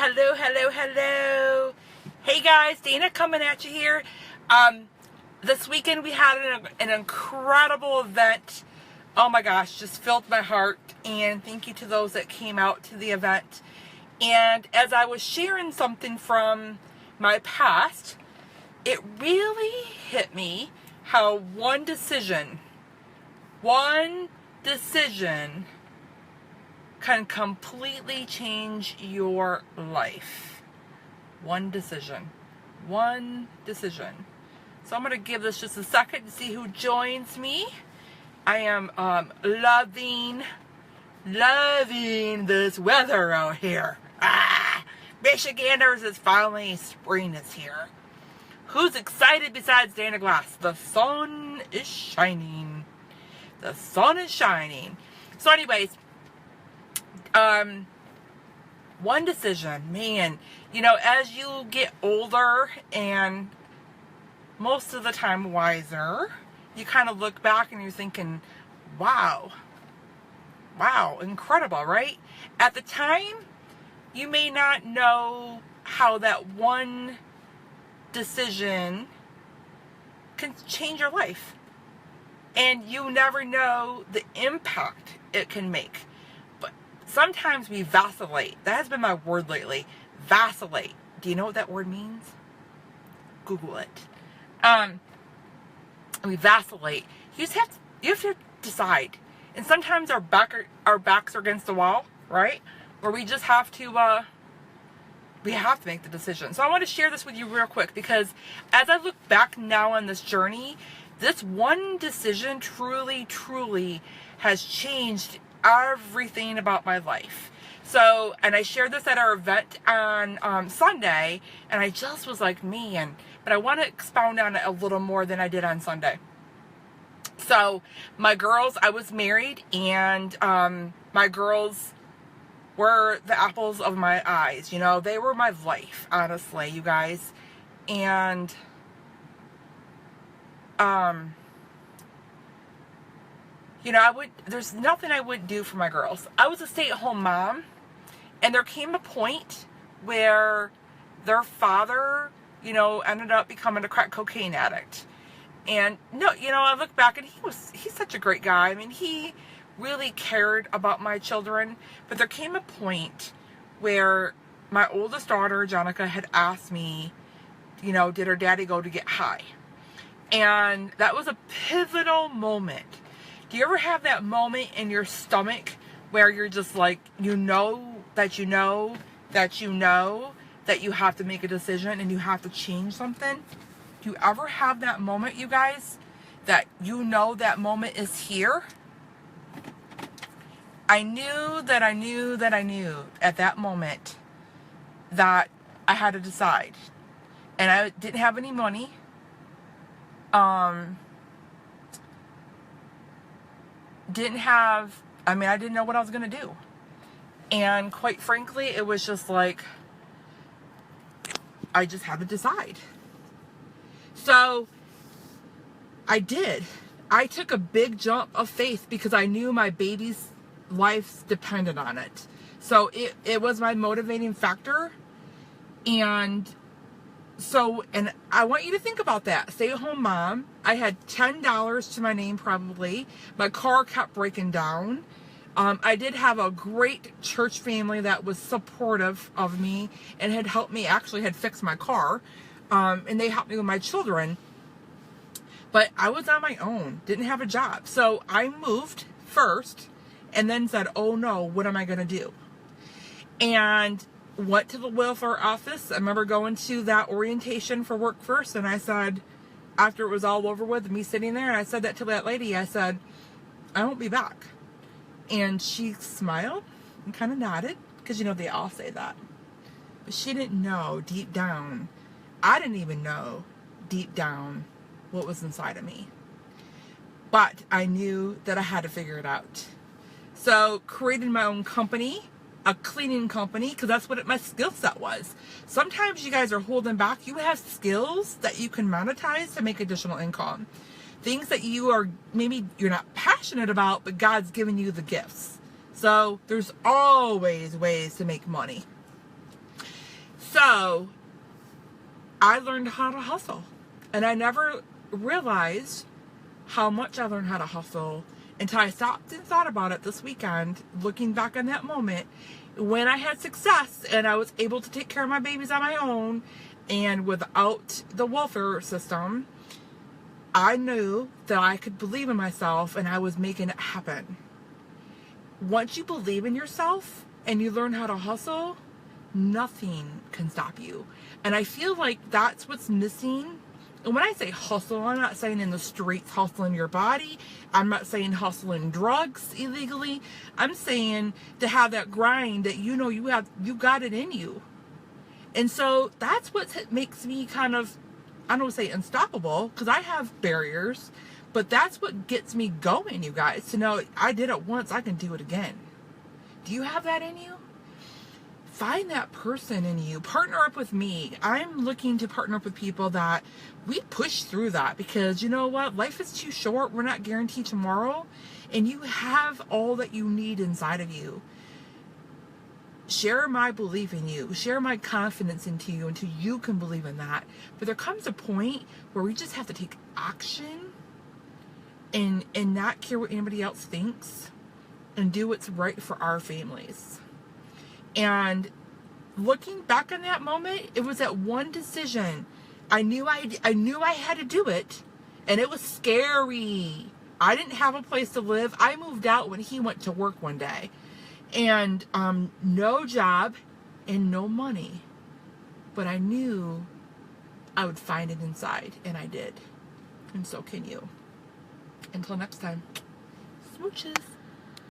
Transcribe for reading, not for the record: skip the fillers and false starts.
Hello. Hey guys, Dana coming at you here. This weekend we had an incredible event. Oh my gosh, just filled my heart. And thank you to those that came out to the event. And as I was sharing something from my past, it really hit me how one decision can completely change your life. One decision. So I'm going to give this just a second to see who joins me. I am loving this weather out here. Michiganders, it's finally spring is here. Who's excited besides Dana Glass? The sun is shining. So anyways, one decision, man, as you get older and most of the time wiser, you kind of look back and you're thinking, wow, incredible, right? At the time, you may not know how that one decision can change your life. And you never know the impact it can make. But sometimes we vacillate. That has been my word lately. Vacillate. Do you know what that word means? Google it. We vacillate. You have to decide. And sometimes our backs are against the wall, right? Where we just have to make the decision. So I want to share this with you real quick, because as I look back now on this journey, this one decision truly has changed everything about my life. So, and I shared this at our event on Sunday, and I just was like, man, but I want to expound on it a little more than I did on Sunday. So, my girls, I was married, and my girls were the apples of my eyes. They were my life, honestly, you guys. And there's nothing I wouldn't do for my girls. I was a stay-at-home mom, and there came a point where their father, ended up becoming a crack cocaine addict. And I look back and he's such a great guy. I mean, he really cared about my children, but there came a point where my oldest daughter, Jonica, had asked me, did her daddy go to get high? And that was a pivotal moment. Do you ever have that moment in your stomach where you're just like, that you have to make a decision and you have to change something? Do you ever have that moment, you guys, that that moment is here? I knew at that moment that I had to decide. And I didn't have any money. I didn't know what I was going to do. And quite frankly, it was just like, I just had to decide. So I did. I took a big jump of faith because I knew my baby's life depended on it. So it was my motivating factor. And I want you to think about that. Stay-at-home mom. I had $10 to my name probably. My car kept breaking down. I did have a great church family that was supportive of me and had helped me, actually had fixed my car. And they helped me with my children. But I was on my own. Didn't have a job. So I moved first and then said, oh no, what am I going to do? And went to the welfare office. I remember going to that orientation for work first, and I said, after it was all over with, me sitting there, and I said that to that lady, I said, I won't be back. And she smiled and kind of nodded, because they all say that. But she didn't know deep down, I didn't even know deep down what was inside of me. But I knew that I had to figure it out. So created my own company, a cleaning company, because that's what my skill set was. Sometimes you guys are holding back. You have skills that you can monetize to make additional income. Things that maybe you're not passionate about, but God's given you the gifts. So there's always ways to make money. So I learned how to hustle, and I never realized how much I learned how to hustle until I stopped and thought about it this weekend, looking back on that moment when I had success and I was able to take care of my babies on my own and without the welfare system. I knew that I could believe in myself, and I was making it happen. Once you believe in yourself and you learn how to hustle, nothing can stop you. And I feel like that's what's missing. And when I say hustle, I'm not saying in the streets hustling your body. I'm not saying hustling drugs illegally. I'm saying to have that grind that you know you got it in you. And so that's what makes me kind of, I don't want to say unstoppable, because I have barriers, but that's what gets me going, you guys, to know I did it once, I can do it again. Do you have that in you? Find that person in you. Partner up with me. I'm looking to partner up with people that we push through that, because you know what? Life is too short. We're not guaranteed tomorrow, and you have all that you need inside of you. Share my belief in you. Share my confidence into you until you can believe in that. But there comes a point where we just have to take action and not care what anybody else thinks and do what's right for our families. And looking back on that moment, it was that one decision. I knew I had to do it, and it was scary. I didn't have a place to live. I moved out when he went to work one day. And no job and no money. But I knew I would find it inside, and I did. And so can you. Until next time, smooches.